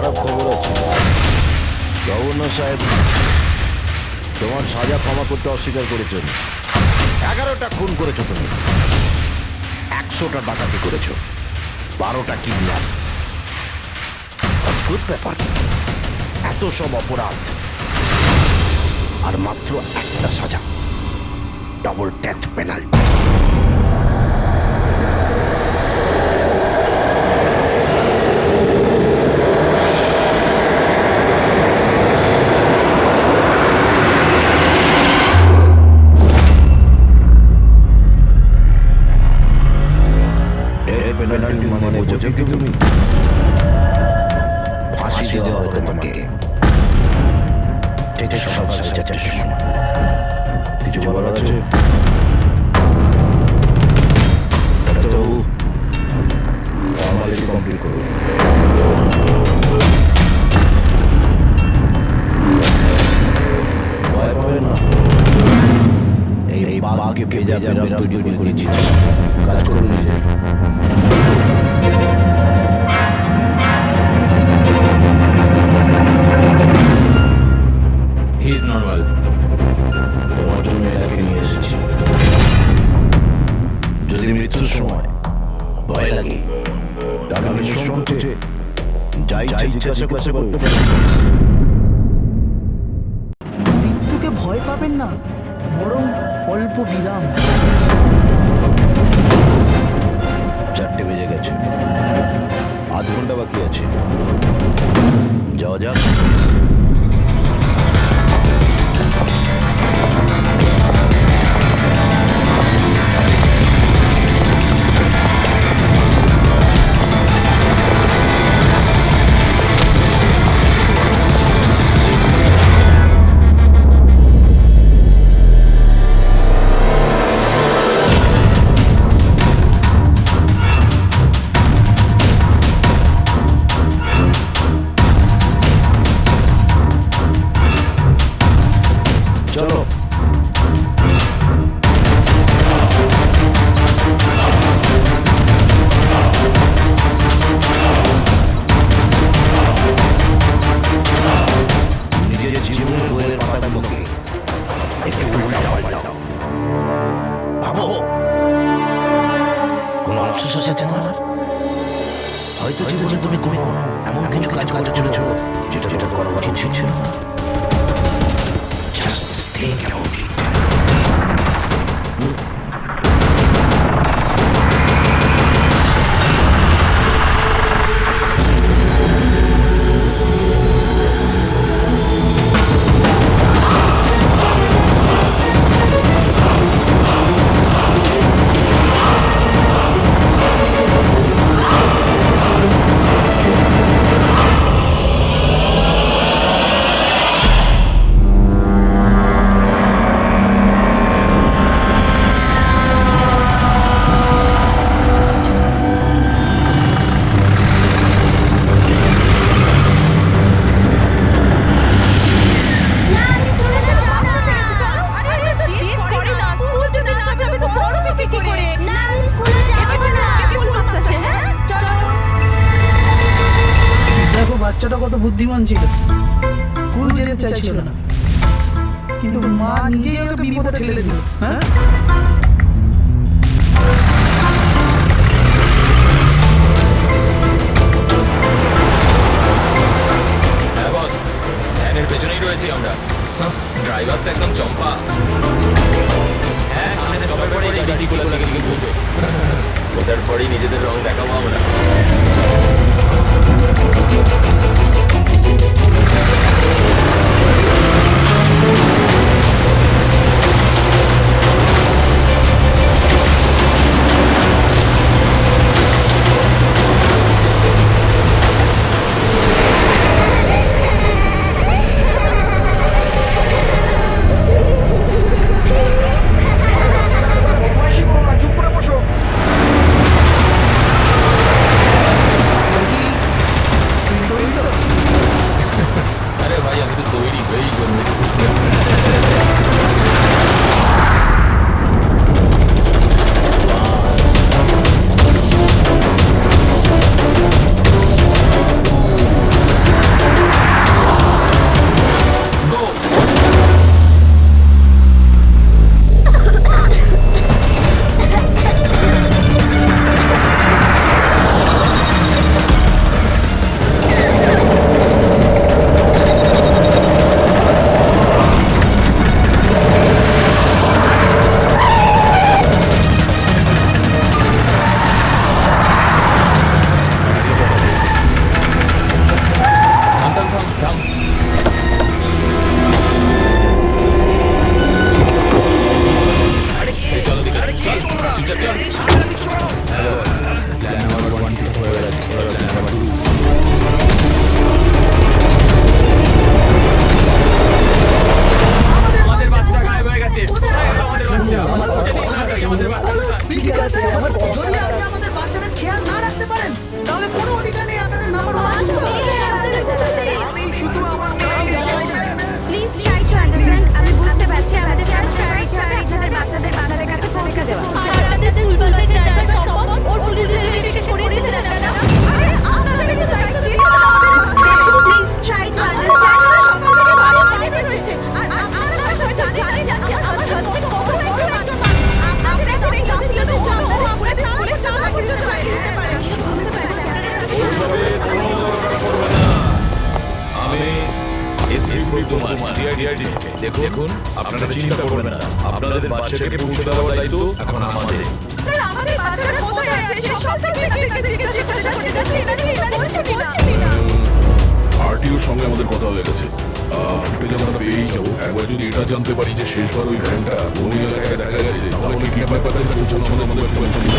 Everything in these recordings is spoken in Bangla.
খারাপ খবর আছে। গভর্নর সাহেব তোমার সাজা ক্ষমা করতে অস্বীকার করেছেন। 11টা খুন করেছো তুমি, 100টা ডাকাতি করেছো, 12টা কিডন্যাপ। অদ্ভুত ব্যাপার, এত সব অপরাধ আর মাত্র একটা সাজা, ডবল ডেথ পেনাল্টি। মানে বোঝো কি তুমি? ফাঁসি দেওয়া হবে তোমাকে ঠিক সকাল 4:30টার সময়। কিছু বলার আছে? ডাক্তারবাবু, ফর্মালিটি কমপ্লিট করুন। ভয় পাবেন না, এই বাঘকে ভেজা বেরাম তৈরি করেছি, কাজ করুন নিজে। He is normal. তোমার জন্য এটাকে নিয়ে এসেছি। যদি মৃত্যুর সময় ভয় লাগে তাহলে নিঃসংকোচে যাই জিজ্ঞাসা করতে পারো। মৃত্যুকে ভয় পাবেন না, বরং অল্প বিরাম। 4টে বেজে গেছে, আধ ঘন্টা বাকি আছে, যাওয়া যাক। চলো। নিজের জীবনের বইয়ের পাতাগুলোকে একটু উল্টা পাল্টাও। ভাবো, কোনো আফসোস আছে তোমার? হয়তো জীবনে তুমি কোনো এমন কিছু কাজ করতে চলেছো যেটা করা উচিত ছিল না। Just think about it. বাচ্চাটা কত বুদ্ধিমান ছিল, স্কুল যেতে চাইছিল না, কিন্তু মা নিজেই ওকে বিপদে ঠেলে দিল। হ্যাঁ, বস, ভ্যানের পেছনেই রয়েছি আমরা। ড্রাইভার তো একদম চম্পা। হ্যাঁ, স্টপের পরেই গাড়ি চিকুলার দিকে ঘুরবে। ওটার পরেই নিজেদের রং দেখাবো আমরা। তুই বর্ধমান সিআইডি দেখুন আপনারা চিন্তা করবেন না আপনাদের বাচ্চাকে পৌঁছে দেওয়ার দায়িত্ব এখন আমাদের। স্যার আমাদের বাচ্চারা কোথায় আছে সব থেকে জিজ্ঞাসা করছি এটা বলছে কিনা আরটিওর সঙ্গে আমাদের কথা হয়ে গেছে ফুটেজ আমরা পেয়েই যাবো। একবার যদি এটা জানতে পারি যে শেষবার ওই ভ্যানটা কোন এলাকায় দেখা গেছে তাহলে কি ব্যাপারটা পৌঁছানো আমাদের প্রিন্সিপাল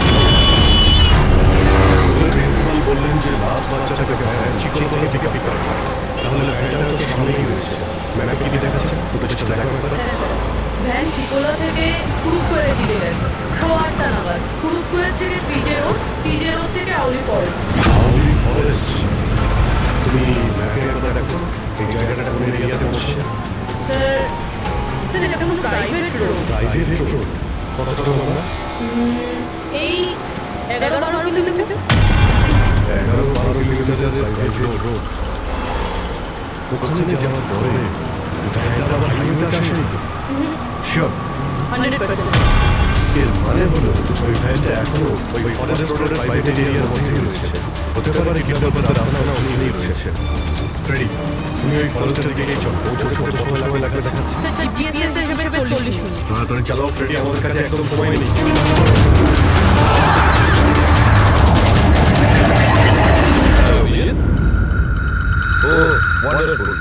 বললেন যে লাস্ট বাচ্চাটাকে ভ্যান চিকলতলা থেকে পিক আপ করে। তাহলে ভ্যানটা তো সামনেই রয়েছে। ম্যাডাম কি দেখাচ্ছে ফুটেজটা দেখার ব্যাপারে? ভ্যান চিকোলা থেকে ক্রুজ স্কোয়ারের দিকে গেছে 8:30 নাগাদ। ক্রুজ স্কোয়ার থেকে পিজে রোড থেকে আউলি ফরেস্ট। আউলি ফরেস্ট। তুমি ম্যাপে একবার দেখো এই জায়গাটা কোন এরিয়াতে পড়ছে? স্যার এটা কোনো প্রাইভেট রোড। প্রাইভেট রোড কতটা লম্বা? এই 11-12 কিলোমিটার। 11-12 কিলোমিটারের প্রাইভেট রোড। ওখানে যাওয়ার পরে ভ্যানটা আবার হাইওয়েতে আসেনি তো? শিওর 100%। এর মানে হলো ওই ভ্যানটা এখনো ওই ফরেস্ট রোডের প্রাইভেট এরিয়ার মধ্যে রয়েছে। হতে পারে কিডন্যাপারদের রাস্তা উনি নিয়েছে। ফ্রেডি তুমি ওই ফরেস্টের দিকে চল। ছোট ছোট সময় লাগবে দেখাচ্ছে। স্যার জিএসএস হিসেবে 40 মিনিট। তাড়াতাড়ি চালাও ফ্রেডি, আমাদের কাছে একদম সময় নেই। ও ওয়ান্ডারফুল,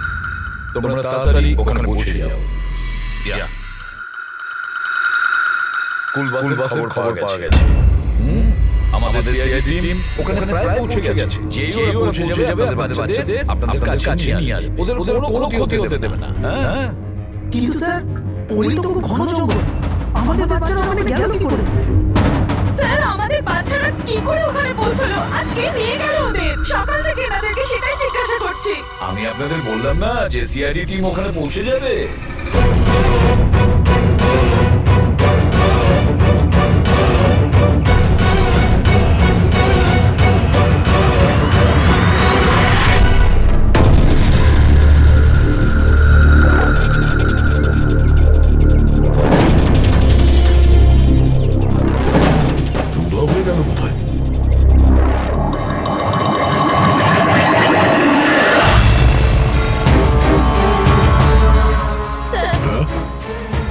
তোমরা তাড়াতাড়ি ওখানে পৌঁছে যাও। স্কুল বাসের খবর পাওয়া গেছে। আমাদের সিআইডি টিম ওখানে প্রায় পৌঁছে গেছে। যেই ওরা পৌঁছে যাবে আপনাদের বাচ্চাদের আপনাদের কাছে নিয়ে আসবে। ওদের কোনো ক্ষতি হতে দেবে না। হ্যাঁ কিন্তু স্যার ওই তো খুব ঘন জঙ্গল, আমাদের বাচ্চারা ওখানে গেল কি করে? স্যার আমাদের বাচ্চারা কি করে ওখানে পৌঁছলো আর কে নিয়ে গেল ওদের সকাল থেকে এনাদেরকে সেটাই জিজ্ঞাসা করছি। আমি আপনাদের বললাম না যে সিআইডি টিম ওখানে পৌঁছে যাবে।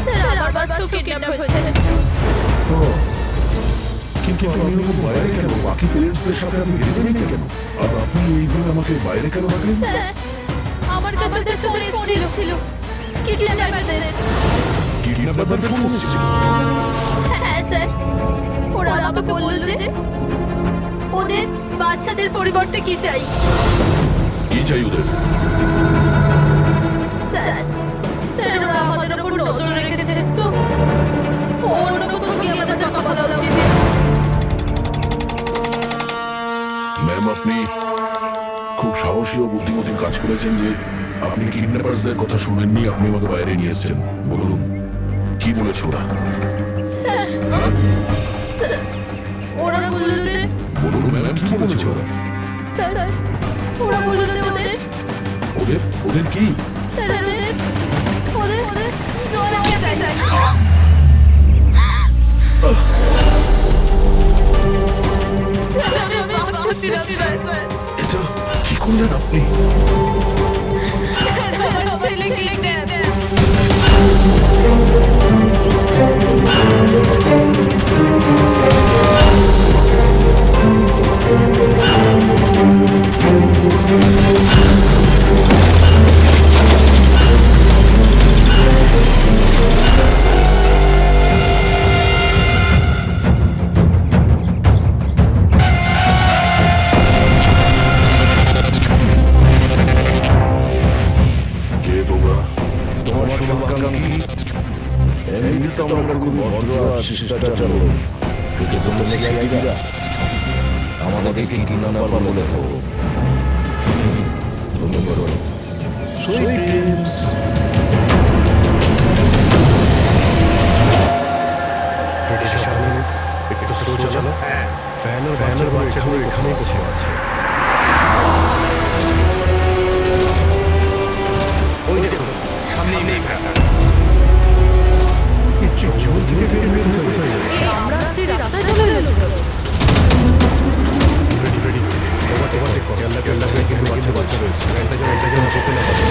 স্যার আমার বাচ্চা কিডন্যাপ হয়েছে। কিন্তু আমি ওকে বাইরে কেন? বাকি পেরেন্টসদের সাথে আমি ভেতরে নেই কেন? আর আপনি এইভাবে আমাকে বাইরে কেন রাখলেন? স্যার আমার কাছে ওদের ফোন এসেছিল কিডন্যাপারদের। কিডন্যাপারদের ফোন এসেছিল? হ্যাঁ স্যার ওরা আমাকে বলল যে ওদের বাচ্চাদের পরিবর্তে কি চাই। কি চাই ওদের? স্যার স্যার ওরা আমাদের উপর নজর রেখেছে তো অন্য কোথাও গিয়ে আমাদের কথা বলা উচিত। ম্যাম আপনি খুব সাহসী ও বুদ্ধিমতীর কাজ করেছেন যে আপনি কিডন্যাপারসদের কথা শোনেননি, আপনি আমাকে বাইরে নিয়ে এসেছেন। বলুন কি বলেছে ওরা? স্যার স্যার ওরা বলল যে বলুন ম্যাম কি বলেছে ওরা? স্যার ওরা বলল যে ওদের ওদের ওদের কি? স্যার ওদের ওদের ওদের দোলা চাই। স্যার আমি ভাবছি না স্যার এটা কি করলেন আপনি? আমার ছেলে কিডন্যাপ। কে তোমরা? তোমার শুভাকাঙ্ক্ষী। এমনি তো আমরা খুবই ভদ্র আর শিষ্টাচার লোক, কিন্তু তোমরা সিআইডিরা আমাদেরকে কিডন্যাপার বলে থাকো। তুমি বলো সুইট ড্রিমস। ফ্রেডি সামনে একটু স্লো চালাও। ফ্যানের বাচ্চাগুলো এখানেই বসে আছে। ওই দেখো সামনেই নেই ভ্যানটা। জঙ্গল থেকে বের হয়ে কোথায় যাচ্ছে? আমরা রাস্তায় চলে এলাম। ফ্রেডি তোমার কেল্লা কিন্তু বাচ্চা রয়েছে। এটা যেন যেতে না পারে।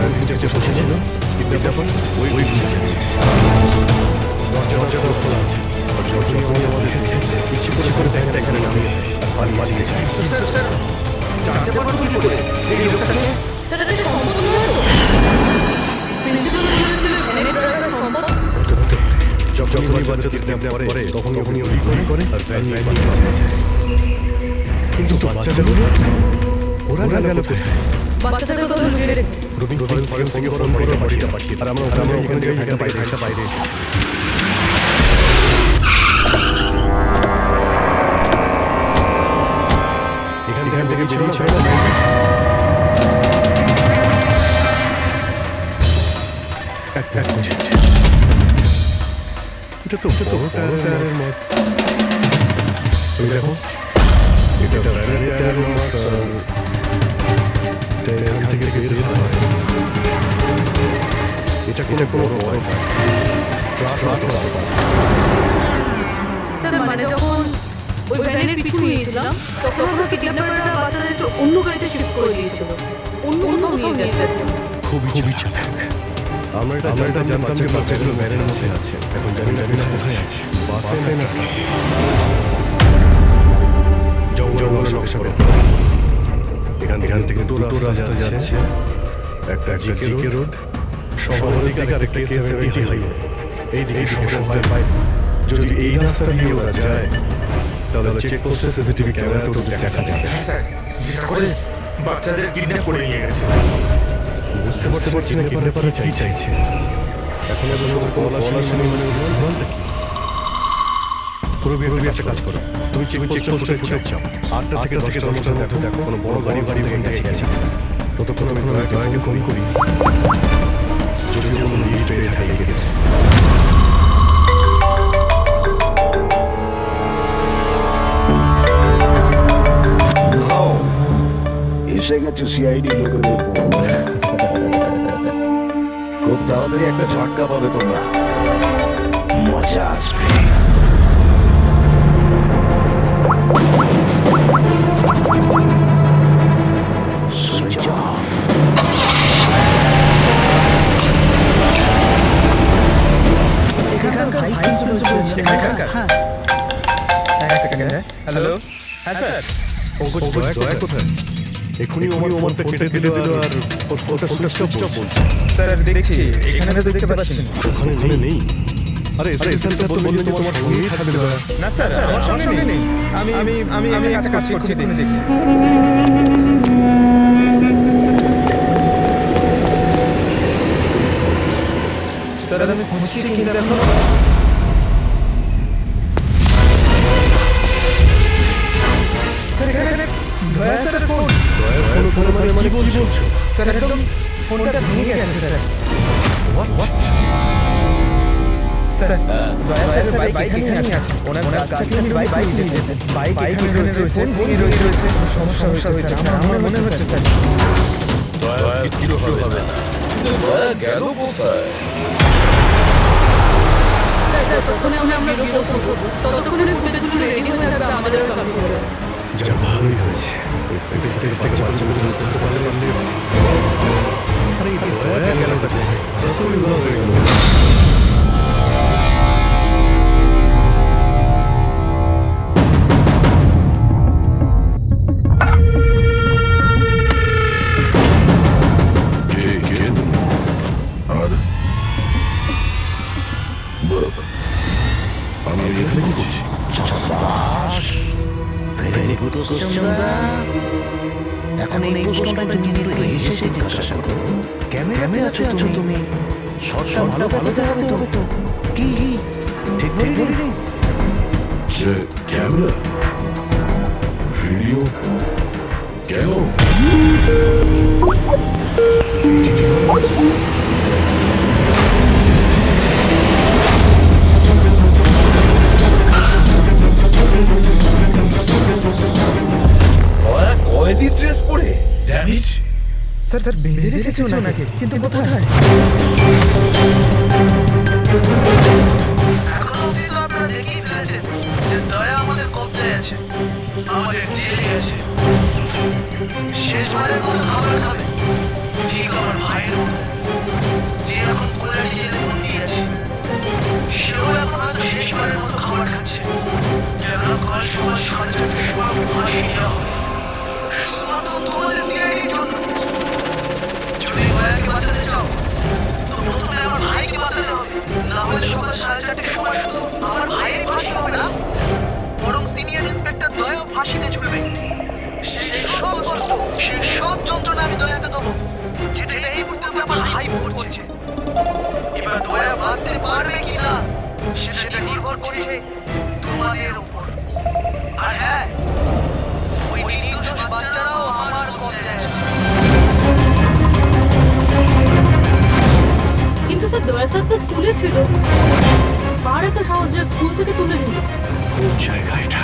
ড্রাইভিং সিটে বসেছিল কিডন্যাপার ওই বুঝে যাচ্ছে দরজা খোলা আছে যখনই আমাদের দেখেছে পিছু করে ব্যাগটা এখানে নামিয়ে আর পালিয়ে গেছে স্যার এটা সম্পদ নয় তো? প্রিন্সিপাল বলেছিলেন ভ্যানের ড্রাইভার সম্পদ। যখনই বাচ্চাদের কিডন্যাপ করে তখনই ওই করে আর ভ্যান নিয়ে পালিয়ে যায়। কিন্তু বাচ্চাগুলো ওরা গেল কোথায়? বাচ্চাদের কথা লুকিয়ে রেখেছে। রবি ফরেন্সিকে ফোন করে বাড়িটা পাঠিয়ে আর আমরা ওখান থেকে বাইরে এসেছি। এখান থেকে বেরিয়ে ছয় না এক মিনিট এটা তো টায়ারের মত তুমি দেখো এটা টায়ারের মত এখান থেকে বের হয় এটা কোনো বড় ট্রাক স্যার মানে যখন ওই ভ্যানের পিছু নিয়েছিলাম তখন আমরা কিডন্যাপাররা বাচ্চাদেরকে অন্য গাড়িতে শিফট করে দিয়েছিল। অন্য কোথাও নিয়ে গেছে। খুবই চালাক। আমরা এটা জানতাম যে বাচ্চাগুলো ভ্যানের মধ্যে আছে। এখন জানি না কোথায় আছে। বাসে না জঙ্গল সবে এখান থেকে দুটো রাস্তা যাচ্ছে। একটা জিকে রোড শহরের দিকে আর একটা K70 হাইওয়ে। এই দিকে শহর পায়। যদি এই রাস্তা দিয়ে ওরা যায় তাহলে চেকপোস্টের সিসিটিভি ক্যামেরাতে ওদের দেখা যাবে। যেটা করে বাচ্চাদের কিডন্যাপ করে নিয়ে গেছে। বুঝতে পারছি না কিডন্যাপাররা কি চাইছে। এখন ওদের কলা শুনে বলতে কি পুরো একটা কাজ করো। তুমি চেকপোস্টের ফুটেজ চাও। 8টা থেকে 10টার মধ্যে দেখো কোনো বড় গাড়ি গেছে। ততক্ষণ আমি দয়াকে ফোন করি যদি কোনো লিড পেয়ে যাই গেছে। এসে গেছে সিআইডি লোকেদের খুব তাড়াতাড়ি একটা ঝটকা পাবে তোমরা, মজা আসবে। হ্যালো হ্যাঁ স্যার দয়া কোথায়? এখনই ওমরকে কেটে দিল আর ওর ফোনটা সুইচ অফ বলছে। স্যার দেখছি এখানে তো দেখতে পাচ্ছি না। ওখানে নেই। আরে স্যার তো বললেন যে তোমার সঙ্গেই থাকবে। না স্যার আমার সঙ্গে নেই। আমি কাজ করছি দেখছি। স্যার আমি খুঁজছি কিন্তু এখন স্যার এখানে দয়া স্যার ফোন মানে কি বলছো? স্যার একদম ফোনটা ভেঙে গেছে স্যার। হোয়াট? স্যার দয়া স্যার বাইক এখানেই আছে। ওনার কাছ থেকে আমি বাইক নিয়ে যেতেন। বাইক এখানে রয়েছে, ফোন রয়েছে। সমস্যা হয়েছে স্যার, আমার মনে হচ্ছে স্যার। দয়া কিচ্ছু হবে না। দয়া গেল কোথায়? স্যার ততক্ষণে আমরা বিরো পৌঁছবো। ততক্ষণে ফুটেজগুলো রেডি হয়ে যাবে আমাদের কম্পিউটারে। যা ভালোই হয়েছে। ওই ফুটেজ থেকে বাচ্চাগুলো ধরতে পারলে আরে এই দয়া গেল কোথায়? ততক্ষণই উড়া হয়ে গেল। এখন এই প্রশ্নটা তুমি এসে জিজ্ঞাসা করো। ক্যামেরাতে আছো তুমি, শর্টটা ভালো দেখাতে হবে তো। কি ঠিক বলি? ক্যামেরা ভিডিও কেন? কয়েদি ড্রেস পরে ড্যামেজ। স্যার বেঁধে রেখেছে ওনাকে, কিন্তু কোথায়? এখন অবধি তো আপনারা দেখেই ফেলেছেন যে দয়া আমাদের কবজায় আছে, আমাদের জেলে আছে। শেষবারের মতো খাবার খাবে, ঠিক আমার ভাইয়ের মতো, যে এখন কোলারি জেলে বন্দি আছে। সেও এখন হয়তো শেষবারের মতো খাবার খাচ্ছে। কেননা কাল সকাল 4:30টার সময় ফাঁসি দেওয়া হবে, শুধুমাত্র তোমাদের সিআইডির জন্য। যদি দয়াকে বাঁচাতে চাও তো প্রথমে আমার ভাইকে বাঁচাতে হবে, না হলে সকাল 4:30টার সময় শুধু আমার ভাইয়ের ফাঁসি হবে না, বরং সিনিয়র ইন্সপেক্টর দয়াও ফাঁসিতে ঝুলবে। সেই সব কষ্ট, সেই সব যন্ত্রণা আমি দয়াকে দেবো, যেটা এই মুহূর্তে আমার ভাই ভোগ করছে। এবার দয়া বাঁচতে পারবে কিনা সেটা নির্ভর করছে তোমাদের উপর। আর হ্যাঁ, ওই নির্দোষ বাচ্চারাও আমার কবজায় আছে। কিন্তু স্যার দয়া স্যার তো স্কুলে ছিল, পারে তো সাহস যে স্কুল থেকে তুলে নিল। কোন জায়গা এটা?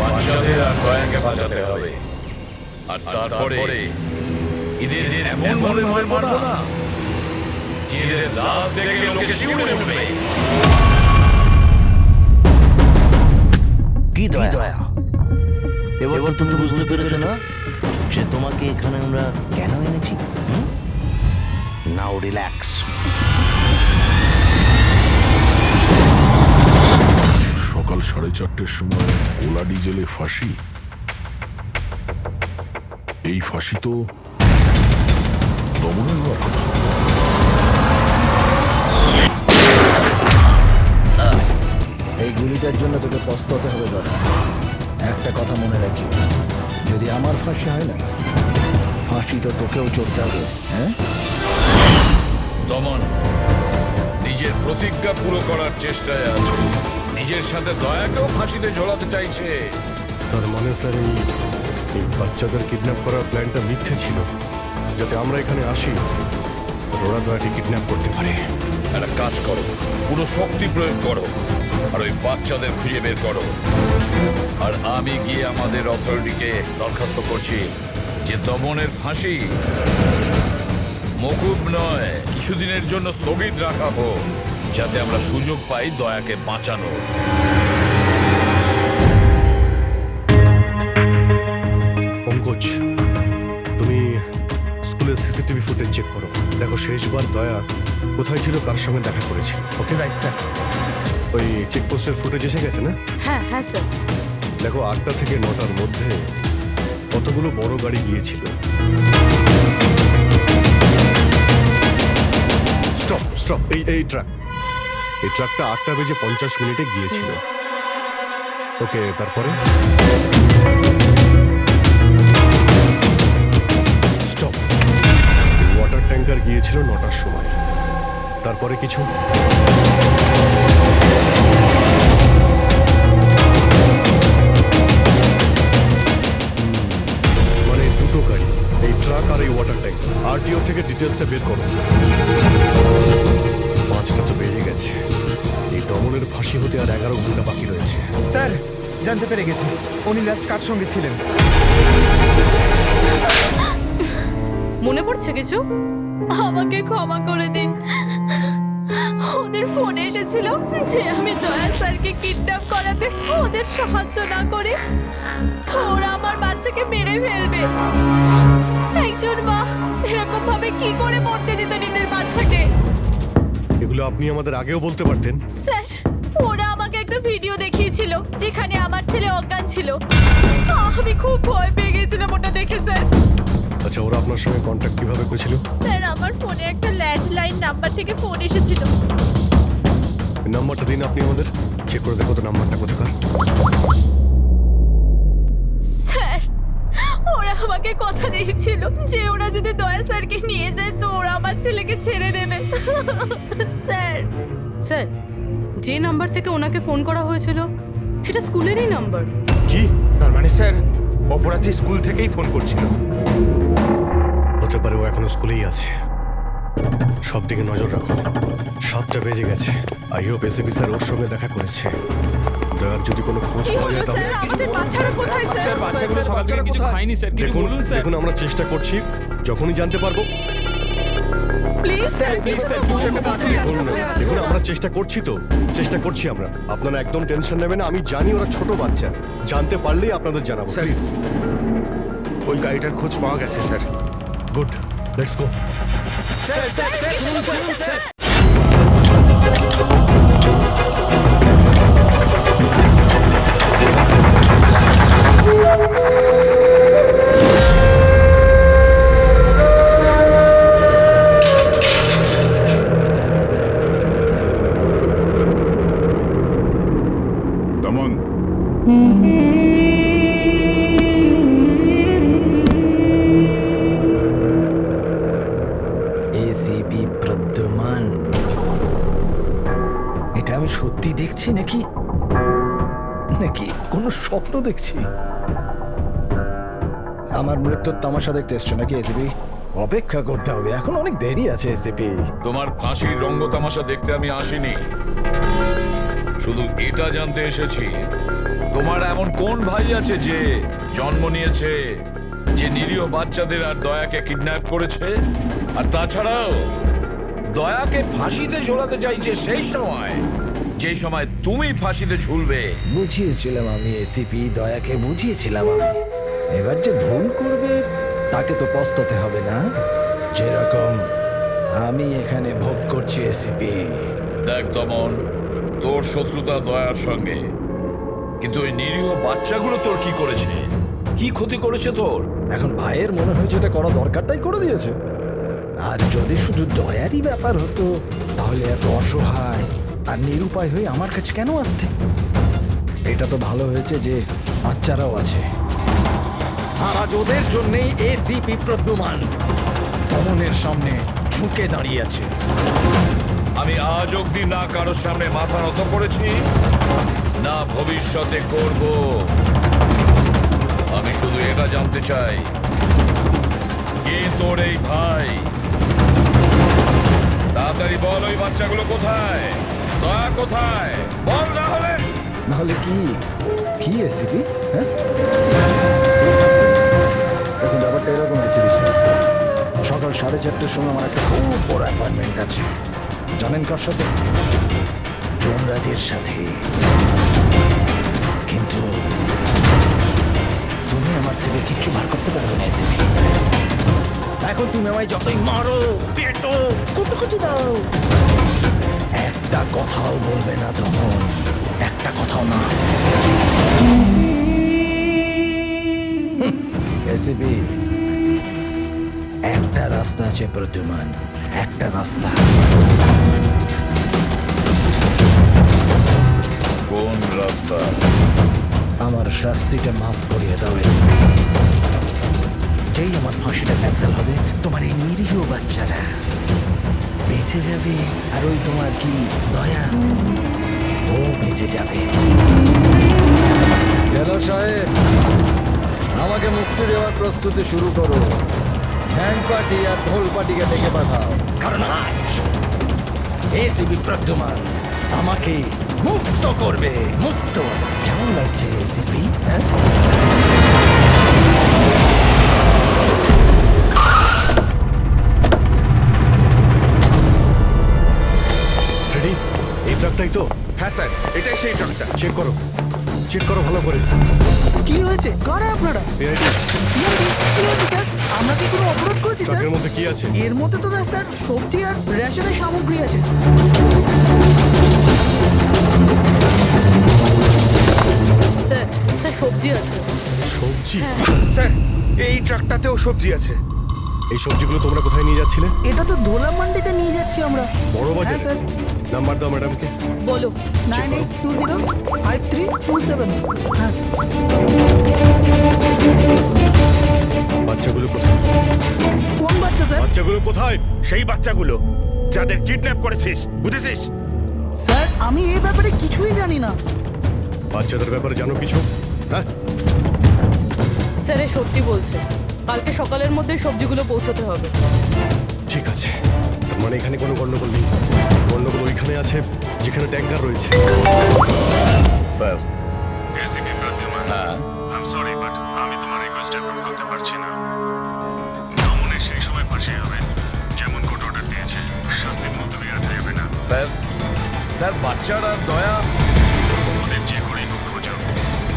বাচ্চাদের আর দয়াকে বাঁচাতে হবে। আর তারপরে ঈদের দিন এমন ভাবে মারবো না যে এদের লাভ দেখে লোকে শিউরে উঠবে। কি দয়া? এবার তো তুমি বুঝতে পেরেছো না যে তোমাকে এখানে আমরা কেন এনেছি? নাও রিল্যাক্স। সকাল 4:30টার সময় কোলাডি জেলে ফাঁসি। এই ফাঁসি তো দমনের হওয়ার কথা। এই গুলিটার জন্য তোকে পস্তাতে হবে দাদা। একটা কথা মনে রাখি, যদি আমার ফাঁসি হয় না, ফাঁসি তো তোকেও চড়তে হবে। হ্যাঁ দমন নিজের প্রতিজ্ঞা পুরো করার চেষ্টায় আছে, নিজের সাথে দয়াকেও ফাঁসিতে ঝোলাতে চাইছে। তার মানে স্যার এই বাচ্চাদের কিডন্যাপ করার প্ল্যানটা মিথ্যে ছিল, যাতে আমরা এখানে আসি আর ওরা দয়াকে কিডন্যাপ করতে পারে। একটা কাজ করো, পুরো শক্তি প্রয়োগ করো আর ওই বাচ্চাদের খুঁজে বের করো। আর আমি গিয়ে আমাদের অথরিটিকে দরখাস্ত করছি যে দমনের ফাঁসি মকুব নয়, কিছুদিনের জন্য স্থগিত রাখা হোক, যাতে আমরা সুযোগ পাই দয়াকে বাঁচানো। পঙ্কজ, তুমি স্কুলের সিসিটিভি ফুটেজ চেক করো, দেখো শেষবার দয়া কোথায় ছিল, কার সঙ্গে দেখা করেছিল। Okay right sir. ওই চেকপোস্টের ফুটেজ এসে গেছে না? হ্যাঁ হ্যাঁ স্যার। দেখো 8টা থেকে 9টার মধ্যে কতগুলো বড় গাড়ি গিয়েছিল। স্টপ স্টপ, এই ট্রাকটা 8:50 গিয়েছিল। ওকে, তারপরে স্টপ, ওয়াটার ট্যাঙ্কার গিয়েছিল 9টার সময়। তারপরে কিছু মানে দুটো গাড়ি, এই ট্রাক আর এই ওয়াটার ট্যাঙ্কার। আরটিও থেকে ডিটেলসটা বের করো। 5টা তো বেজে গেছে, এই দমনের ফাঁসি হতে আর 11 ঘন্টা বাকি রয়েছে। স্যার জানতে পেরে গেছি উনি লাস্ট কার সঙ্গে ছিলেন। মনে পড়ছে কিছু? আমাকে ক্ষমা করে দিন। ওদের ফোন এসেছিল যে আমি দয়া স্যারকে কিডন্যাপ করাতে ওদের সাহায্য না করে তো ওরা আমার বাচ্চাকে মেরে ফেলবে। একজন মা এরকম ভাবে কি করে মরতে দিত নিজের বাচ্চাকে? এগুলো আপনি আমাদের আগেও বলতে পারতেন। স্যার, ওরা আমাকে একটা ভিডিও দেখিয়েছিল যেখানে আমার ছেলে অজ্ঞান ছিল। আমি খুব ভয় পেয়ে গেছিলাম ওটা দেখে স্যার। আচ্ছা, ওরা আপনার সঙ্গে কন্ট্যাক্ট কিভাবে করেছিল? স্যার, আমার ফোনে একটা ল্যান্ডলাইন নাম্বার থেকে ফোন এসেছিল। নাম্বারটা দিন আপনি আমাদের, চেক করে দেখো তো নাম্বারটা কোথাকার। স্যার, ওরা আমাকে কথা দিয়েছিল যে ওরা যদি দয়া স্যারকে নিয়ে যায় তো ওরা আমার ছেলেকে ছেড়ে দেবে। স্যার স্যার, যে নাম্বার থেকে ওনাকে ফোন করা হয়েছিল সেটা স্কুলেরই নাম্বার। কি তার মানে স্যার অপরাধী স্কুল থেকেই ফোন করছিল? হতে পারে ও এখনো স্কুলেই আছে। সব দিকে নজর রাখো। 7টা বেজে গেছে। আই হোপ এসএপি স্যার ওর সঙ্গে দেখা করেছে। দয়ার যদি কোনো খোঁজ কি পাওয়া হলো যায় তাহলে স্যার? আমাদের বাচ্চারা কোথায় স্যার? বাচ্চাগুলো সকাল থেকে কিছু খায়নি স্যার, কিছু বলুন স্যার। দেখুন আমরা চেষ্টা করছি, যখনই জানতে পারবো। প্লিজ স্যার, প্লিজ স্যার, কিছু একটা দেখুন আমরা চেষ্টা করছি আমরা। আপনারা একদম টেনশন নেবেন না, আমি জানি ওরা ছোট বাচ্চা, জানতে পারলেই আপনাদের জানাবো। স্যার, ওই গাড়িটার খোঁজ পাওয়া গেছে স্যার। Good, let's go. দমন, এসিপি প্রদ্যুমান, এটা আমি সত্যি দেখছি নাকি নাকি কোনো স্বপ্ন দেখছি? আমার মৃত্যুর তামাশা দেখতে এসছো নাকি এসিপি? অপেক্ষা করতে হবে, এখন অনেক দেরি আছে এসিপি। তোমার ফাঁসির রঙ্গতামাশা দেখতে আমি আসিনি, শুধু এটা জানতে এসেছি তোমার এমন কোন ভাই আছে যে জন্ম নিয়েছে, যে নিরীহ বাচ্চাদের আর দয়াকে কিডন্যাপ করেছে, আর তাছাড়াও দয়াকে ফাঁসিতে ঝোলাতে চাইছে সেই সময় যে সময় তুমি ফাঁসিতে ঝুলবে। বুঝিয়েছিলাম আমি এসিপি, দয়াকে বুঝিয়েছিলাম আমি। এবার যে ভুল করবে তাকে তো পস্তাতে হবে না, যেরকম আমি এখানে ভোগ করছি এসিপি। দেখ দমন, তোর শত্রুতা দয়ার সঙ্গে, কিন্তু ওই নিরীহ বাচ্চাগুলো তোর কি করেছে, কি ক্ষতি করেছে তোর? এখন ভাইয়ের মনে হয়েছে এটা করা দরকার তাই করে দিয়েছে। আর যদি শুধু দয়ারই ব্যাপার হতো তাহলে এত অসহায় আর নিরুপায় হয়ে আমার কাছে কেন আসতে? এটা তো ভালো হয়েছে যে বাচ্চারাও আছে, আর আজ ওদের জন্যই এসিপি প্রদ্যুমান দমনের সামনে ঝুঁকে দাঁড়িয়ে আছে। আমি আজ অব্দি না কারোর সামনে মাথা নত করেছি, না ভবিষ্যতে করব। আমি শুধু এটা জানতে চাই, কে তোর এই ভাই? তাড়াতাড়ি বল, ওই বাচ্চাগুলো কোথায়? দয়া কোথায়? বল, না হলে কি কি এসিপি? হ্যাঁ, এখন ব্যাপারটা এরকম এসিপি স্যার, সকাল 4:30টার সময় আমার একটা খুব বড় অ্যাপয়েন্টমেন্ট আছে। জানেন কার সাথে? যমরাজের সাথে। কিন্তু তুমি আমার থেকে কিচ্ছু বার করতে পারবে না এসিপি। এখন তুমি আমায় যতই মারো, পেটো, কত দাও, একটা কথাও বলবে না দমন, একটা কথাও না। এসিপি, একটা রাস্তা আছে প্রদ্যুমান, একটা রাস্তা। কোন রাস্তা? আমার শাস্তিটা মাফ করিয়ে দাও এসিপি। যেই আমার ফাঁসিটা ক্যান্সেল হবে, তোমার এই নিরীহ বাচ্চারা বেঁচে যাবে, আর ওই তোমার কি দয়া, ও বেঁচে যাবে। জেলার সাহেব, আমাকে মুক্তি দেওয়ার প্রস্তুতি শুরু করো। ব্যান্ড পার্টি আর ঢোল পার্টিকে ডেকে পাঠাও, কারণ আজ এসিপি প্রদ্যুমান আমাকে মুক্ত করবে। মুক্ত কেমন লাগছে এসিপি? হ্যাঁ, ফ্রেডি, এই ট্রাকটাই তো? হ্যাঁ স্যার, এটাই সেই ট্রাকটা। চেক করো ভালো করে। কি হয়েছে? কারা আপনারা? সিআইডি। সিআইডি? কি হয়েছে স্যার? আমরা কি কোনো অপরাধ করেছি স্যার? ট্রাকের মধ্যে কি আছে? এর মধ্যে তো স্যার সবজি আর রেশনের সামগ্রী আছে। স্যার স্যার সবজি আছে। সবজি? স্যার, এই ট্রাকটাতেও সবজি আছে। এই সবজিগুলো তোমরা কোথায় নিয়ে যাচ্ছিলে? এটা তো ধোলা মান্ডিতে নিয়ে যাচ্ছি আমরা। বড় বাজার? হ্যাঁ স্যার। নাম্বার দাও ম্যাডামকে। বলো। 98205327। হ্যাঁ। বাচ্চাগুলো কোথায়? কোন বাচ্চা স্যার? বাচ্চাগুলো কোথায়? সেই বাচ্চাগুলো যাদের কিডন্যাপ করেছিস, বুঝেছিস? স্যার, আমি এই ব্যাপারে কিছুই জানি না। বাচ্চাদের ব্যাপারে জানো কিছু? হ্যাঁ, স্যার এ সত্যি বলছে, কালকে সকালের মধ্যে সবজিগুলো পৌঁছতে হবে। ঠিক আছে। তার মানে এখানে কোনো গন্ডগোল নেই। গন্ডগোল ওইখানে আছে যেখানে ট্যাঙ্কার রয়েছে। স্যার। এসিপি প্রদ্যুমান, হ্যাঁ, আই এম সরি বাট আমি তোমার রিকোয়েস্ট অ্যাপ্রুভ করতে পারছি না। দমনের সেই সময় ফাঁসি হবে যেমন কোর্ট অর্ডার দিয়েছে, শাস্তি মুলতবি রাখা যাবে না। স্যার বাচ্চারা দয়া ওদের যে করেই হোক খোঁজো,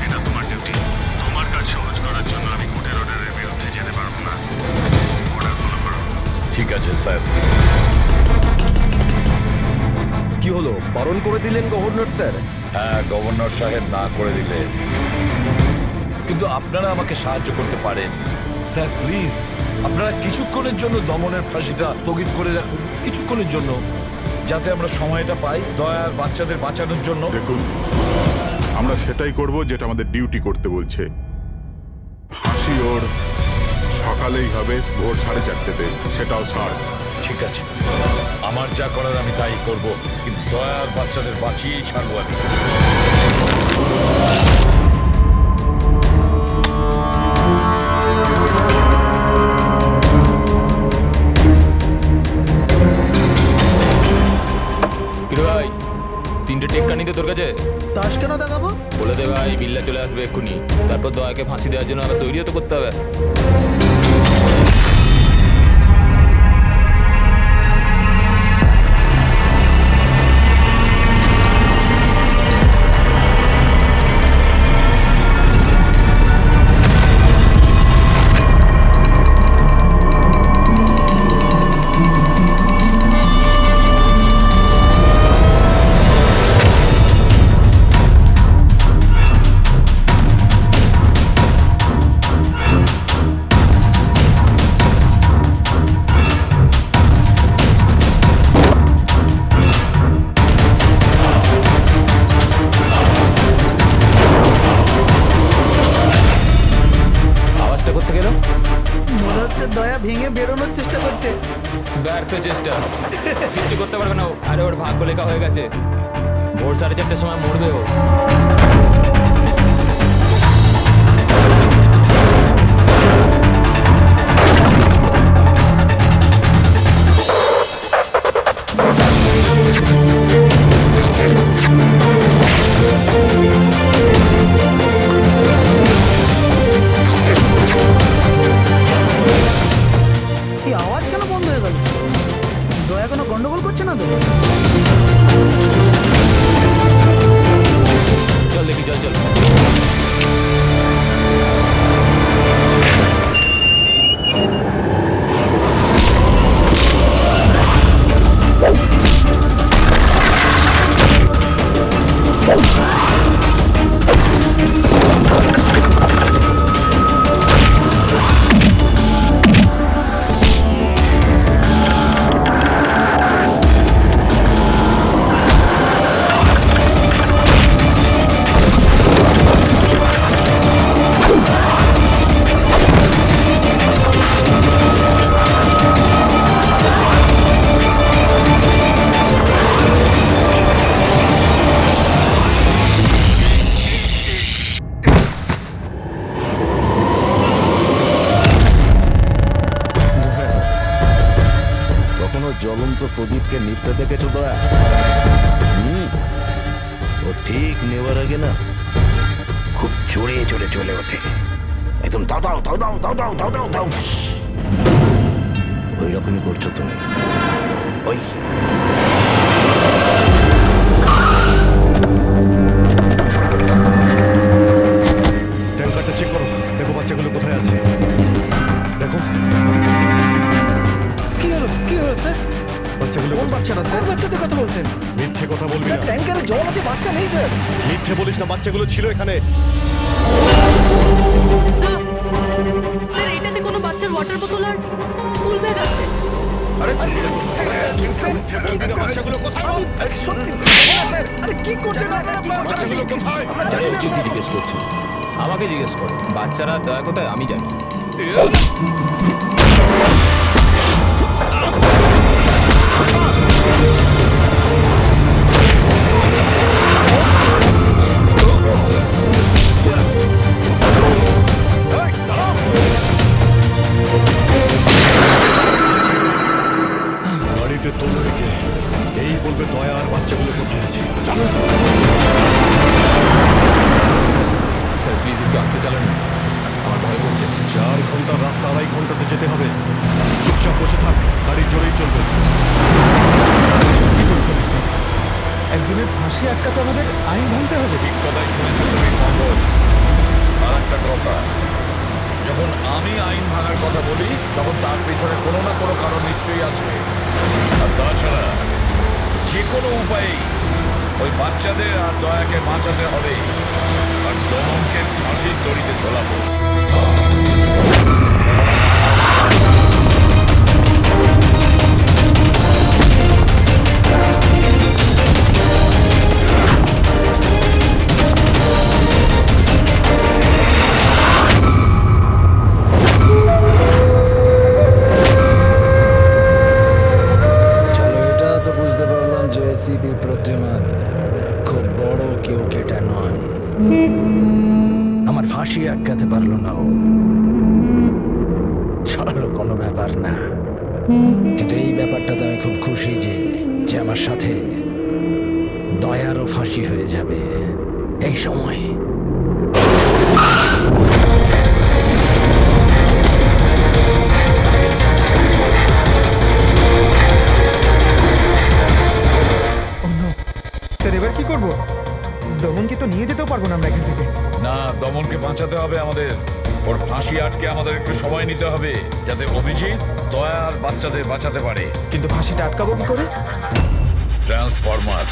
এটা তোমার ডিউটি। তোমার কাজ সহজ করার জন্য আমি কোর্টের অর্ডারের বিরুদ্ধে যেতে পারবো না। অর্ডার ফলো করো। ঠিক আছে স্যার। কি হলো, বারণ করে দিলেন গভর্নর স্যার? হ্যাঁ, গভর্নর সাহেব না করে দিলে, কিন্তু আপনারা আমাকে সাহায্য করতে পারেন স্যার। প্লিজ আপনারা কিছুক্ষণের জন্য দমনের ফাঁসিটা স্থগিত করে রাখুন, কিছুক্ষণের জন্য, যাতে আমরা সময়টা পাই দয়ার বাচ্চাদের বাঁচানোর জন্য। দেখুন, আমরা সেটাই করব যেটা আমাদের ডিউটি করতে বলছে। ফাঁসি ওর সকালেই হবে, ভোর 4:30-তে, সেটাও ছাড়। ঠিক আছে, আমার যা করার আমি তাই করব, কিন্তু দয়ার বাচ্চাদের বাঁচিয়েই ছাড়বো আমি। কিরে ভাই, 3টে টেক্কা নিতে তোর কাছে? তাস কেন দেখাবো? বলে দে ভাই, বিল্লা চলে আসবে এক্ষুনি। তারপর দয়াকে ফাঁসি দেওয়ার জন্য আবার তৈরিও তো করতে হবে। আওয়াজটা করতে গেল, মনে হচ্ছে দয়া ভেঙে বেরোনোর চেষ্টা করছে। ব্যর্থ চেষ্টা, কিচ্ছু করতে পারবে না ও। আরে ওর ভাগ্য লেখা হয়ে গেছে, ভোর 4:30-টার সময় মরবে ও। এই আওয়াজ কেন বন্ধ হয়ে গেল? দয়া কোনো গন্ডগোল করছে না তো? চল দেখি, চল চল। কখনো জ্বলন্ত প্রদীপকে নিত্যে দেখেছো দয়া? ও ঠিক নেওয়ার আগে না খুব জোরে জোরে চলে ওঠে, একদম দাও দাও দাও দাও দাও দাও দাও দাও দাও। ওই রকমই করছো তুমি। ওই ট্যাঙ্কারটা চেক করো, দেখো বাচ্চাগুলো কোথায় আছে। দেখো কি হলো, কি হলো স্যার? বাচ্চাগুলো কোন বাচ্চারা স্যার? বাচ্চাদের কথা বলছেন? মিথ্যে কথা বলবি স্যার না, ট্যাঙ্কারে জল আছে, বাচ্চা নেই স্যার। মিথ্যে বলিস না, বাচ্চাগুলো ছিল এখানে। স্যার, স্যার এটাতে কোনো বাচ্চার ওয়াটার বোতল আর স্কুল ব্যাগ আছে। আরে মিথ্যে বলবি না, বাচ্চাগুলো কোথায়? সত্যি স্যার, আরে কি করছেন আপনারা? বাচ্চাগুলো কোথায়? আরে উচিত জিজ্ঞেস করছি, আমাকে জিজ্ঞেস করো। বাচ্চারা দয়া কোথায় আমি জানি। গাড়িতে তোলো রেখে এই বলবে দয়া আর বাচ্চাগুলো কোথায় আছে। স্যার প্লিজ একটু আসতে চালান না, আমার ভয় করছে। 4 ঘন্টার রাস্তা 2.5 ঘন্টাতে যেতে হবে। চুপচাপ বসে থাক, গাড়ির জোরেই চলবে। একজনের ফাঁসি আটকাতে আমাদের আইন ভাঙতে হবে। ঠিক কথাই শুনেছো তুমি পঙ্কজ। আর একটা কথা, যখন আমি আইন ভাঙার কথা বলি তখন তার পেছনে কোনো না কোনো কারণ নিশ্চয়ই আছে। আর তাছাড়া যে কোনো উপায়েই ওই বাচ্চাদের আর দয়াকে বাঁচাতে হবে, আর দমনকে ফাঁসির দড়িতে ঝোলাবো। চলো, এটা তো বুঝতে পারলাম যে এসিপি প্রদ্যুমান খুব বড় কেউ কেটা নয়। আমার ফাঁসি আটকাতে পারলো না ও। চলো, কোনো ব্যাপার না। কিন্তু এই ব্যাপারটাতে আমি খুব খুশি যে আমার সাথে দয়ারও ফাঁসি হয়ে যাবে এই সময়। স্যার এবার কি করব? দমনকে তো নিয়ে যেতেও পারবো না আমরা এখান থেকে। না, দমনকে বাঁচাতে হবে আমাদের। ওর ফাঁসি আটকে আমাদের একটু সময় নিতে হবে, যাতে অভিজিৎ দয়া আর বাচ্চাদের বাঁচাতে পারে। কিন্তু ফাঁসিটা আটকাবো কি করে? ট্রান্সফরমার।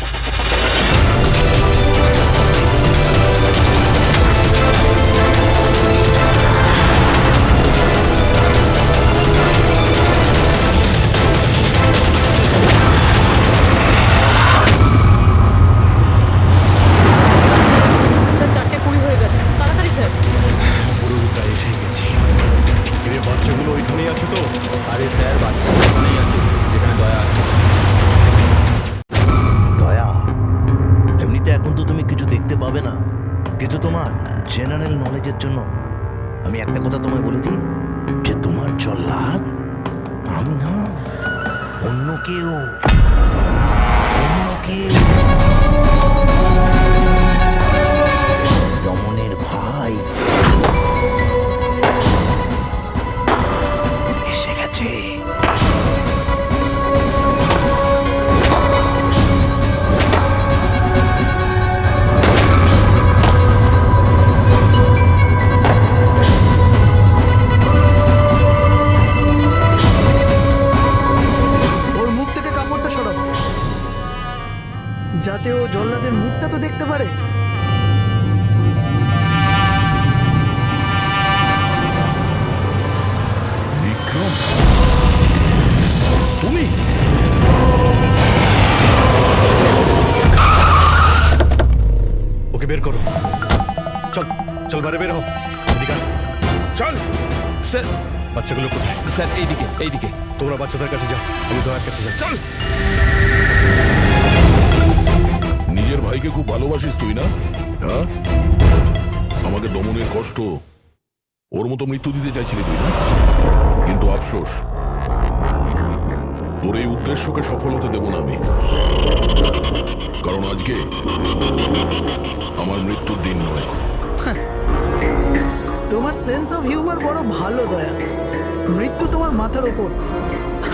স্যার 4:20 হয়ে গেছে, তাড়াতাড়ি স্যার। পুরোটা এসে গেছি। এর বাচ্চাগুলো ওইখানেই আছে তো? আরে স্যার, বাচ্চা ওখানেই আছে যেখানে দয়া আছে। দয়া, এমনিতে এখন তো তুমি কিছু দেখতে পাবে না, কিন্তু তোমার জেনারেল নলেজের জন্য আমি একটা কথা তোমায় বলে দিই, যে তোমার জল্লাদ আমি না, অন্য কেউ। দমনের ভাই এসে গেছে। ওর মুখ থেকে কাপড়টা সরাও, যাতে ও জল্লাদের মুখটা তো দেখতে পারে। বিক্রম, তুমি? ওকে বের করো। চল চল, বাইরে বের হও। এদিকে আয়। চল। স্যার, বাচ্চাগুলো কোথায়? স্যার এইদিকে এইদিকে। তোমরা বাচ্চাদের কাছে যাও, আমি দয়ার কাছে যাই। চল। নিজের ভাইকে খুব ভালোবাসিস তুই না? হ্যাঁ, আমাকে দমনের কষ্ট ওর মতো মৃত্যু দিতে চাইছিলি তুই না? কিন্তু আফসোস, তোর এই উদ্দেশ্যকে সফল হতে দেব না আমি। কারণ আজকে আমার মৃত্যুর দিন নয়। তোমার সেন্স অফ হিউমার বড় ভালো দয়া। মৃত্যু তোমার মাথার ওপর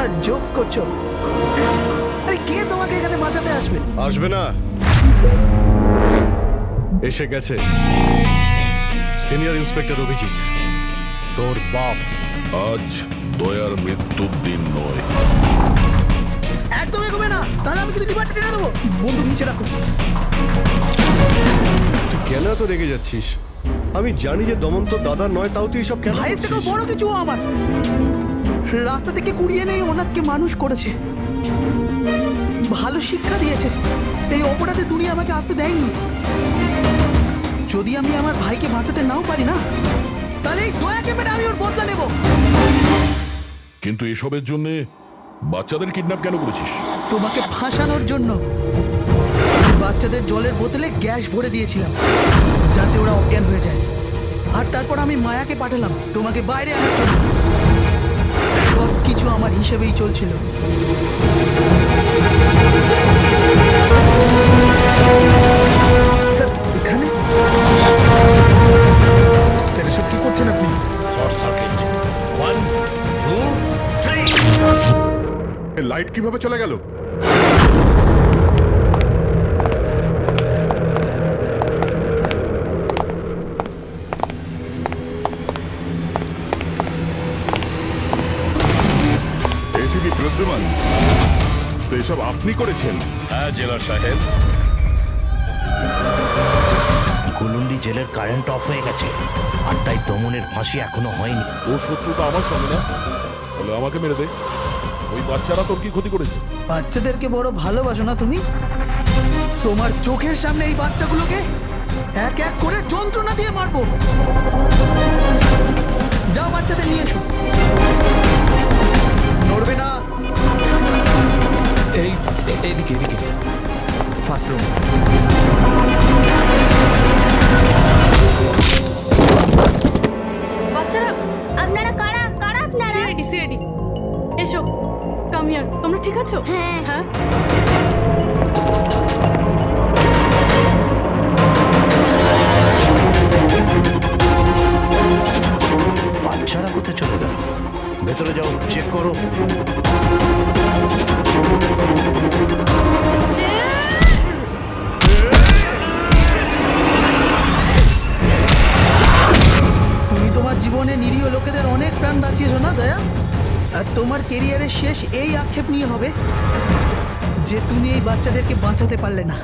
আর জোকস করছো। আরে কে তোমাকে এখানে বাঁচাতে আসবে? আসবে না, এসে গেছে সিনিয়র ইন্সপেক্টর অভিজিৎ, তোর বাপ। আজ দয়ার মৃত্যুর দিন নয়। একদম এগোবে না, তাহলে আমি কিন্তু ডিপার্টমেন্টে টেনে দেবো। বন্দুক নিচে রাখো। তুই কেন এত রেগে যাচ্ছিস? আমি জানি যে দমন তো দাদা নয়, তাও তুই সব কেন ভাইয়ের থেকেও করছিস? বড় কিছু ও আমার। রাস্তা থেকে কুড়িয়ে নেই ওনাকে মানুষ করেছে, ভালো শিক্ষা দিয়েছে। এই অপরাধে দুনিয়া আমাকে আসতে দেয়নি। যদি আমি আমার ভাইকে বাঁচাতে নাও পারি না, তাহলে এই দয়াকে মেরে আমি ওর বদলা নেব। কিন্তু এসবের জন্য বাচ্চাদের কিডন্যাপ কেন করেছিস? তোমাকে ফাঁসানোর জন্য। বাচ্চাদের জলের বোতলে গ্যাস ভরে দিয়েছিলাম, যাতে ওরা অজ্ঞান হয়ে যায়। আর তারপর আমি মায়াকে পাঠালাম তোমাকে বাইরে আনার জন্য। সব কিছু আমার হিসেবেই চলছিল। স্যার এখানে? স্যার এসব কি করছেন আপনি? Short circuit. 1 2 3। লাইট কিভাবে চলে গেল? তো এসব আপনি করেছেন? হ্যাঁ জেলার সাহেব। কুলুন্ডি জেলের কারেন্ট অফ হয়ে গেছে, আর তাই দমনের ফাঁসি এখনো হয়নি। ও শত্রুটা আমার সঙ্গে না, বলে আমাকে মেরে দে। ওই বাচ্চারা তোর কি ক্ষতি করেছে? বাচ্চাদেরকে বড় ভালোবাসো না তুমি? তোমার চোখের সামনে এই বাচ্চাগুলোকে এক এক করে যন্ত্রণা দিয়ে মারবো। যাও বাচ্চাদের নিয়ে এসো। নড়বে না। এইদিকে ফার্স্ট রুম। বাচ্চারা, আপনারা কারা কারা আপনারা? সিআইডি এসো, কাম হিয়ার। তোমরা ঠিক আছো? হ্যাঁ। হ্যাঁ। বাচ্চারা কোথায় চলে গেল? ভেতরে যাও, চেক করো। তুমি তোমার জীবনে নিরীহ লোকেদের অনেক প্রাণ বাঁচিয়েছো না দয়া? আর তোমার কেরিয়ারের শেষ এই আক্ষেপ নিয়ে হবে যে তুমি এই বাচ্চাদেরকে বাঁচাতে পারলে না।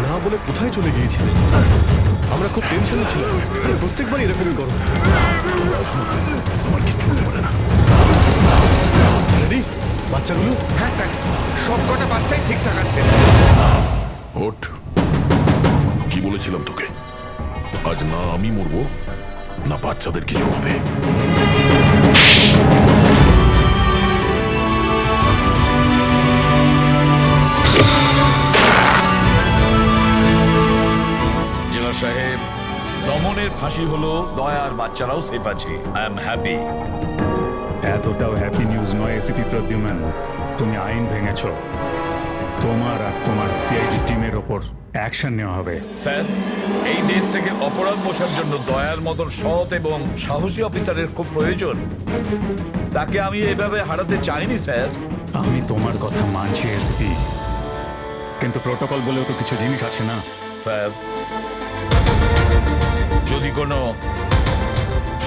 না বলে কোথায় চলে গিয়েছিলেন? আমরা খুব টেনশনে ছিলাম। প্রত্যেকবার এরকমই করো। আমার কিচ্ছু হতে পারে না। রেডি বাচ্চাগুলো? হ্যাঁ স্যার, সব কটা বাচ্চাই ঠিকঠাক আছে। ওঠ, কি বলেছিলাম তোকে? আজ না আমি মরবো, না বাচ্চাদের কিছু হবে। জেলা সাহেব, দমনের ফাঁসি হলো, দয়ার বাচ্চারাও সেফ আছে। I am happy. এতটাও হ্যাপি নিউজ নয় এসিপি প্রদ্যুম্ন। তুমি আইন ভেঙেছ, তোমার আর তোমার সিআইডি টিমের ওপর অ্যাকশন নেওয়া হবে। স্যার, এই দেশ থেকে অপরাধ মোছার জন্য দয়ার মতন সৎ এবং সাহসী অফিসারের খুব প্রয়োজন। তাকে আমি এভাবে হারাতে চাইনি স্যার। আমি তোমার কথা মানছি এসিপি, কিন্তু প্রোটোকল বলেও তো কিছু জিনিস আছে না? স্যার, যদি কোনো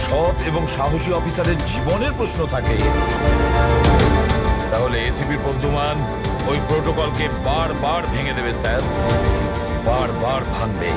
সৎ এবং সাহসী অফিসারের জীবনের প্রশ্ন থাকে, তাহলে এসিপি প্রদ্যুম্ন ওই প্রোটোকলকে বারবার ভেঙে দেবে স্যার, বারবার ভাঙবে।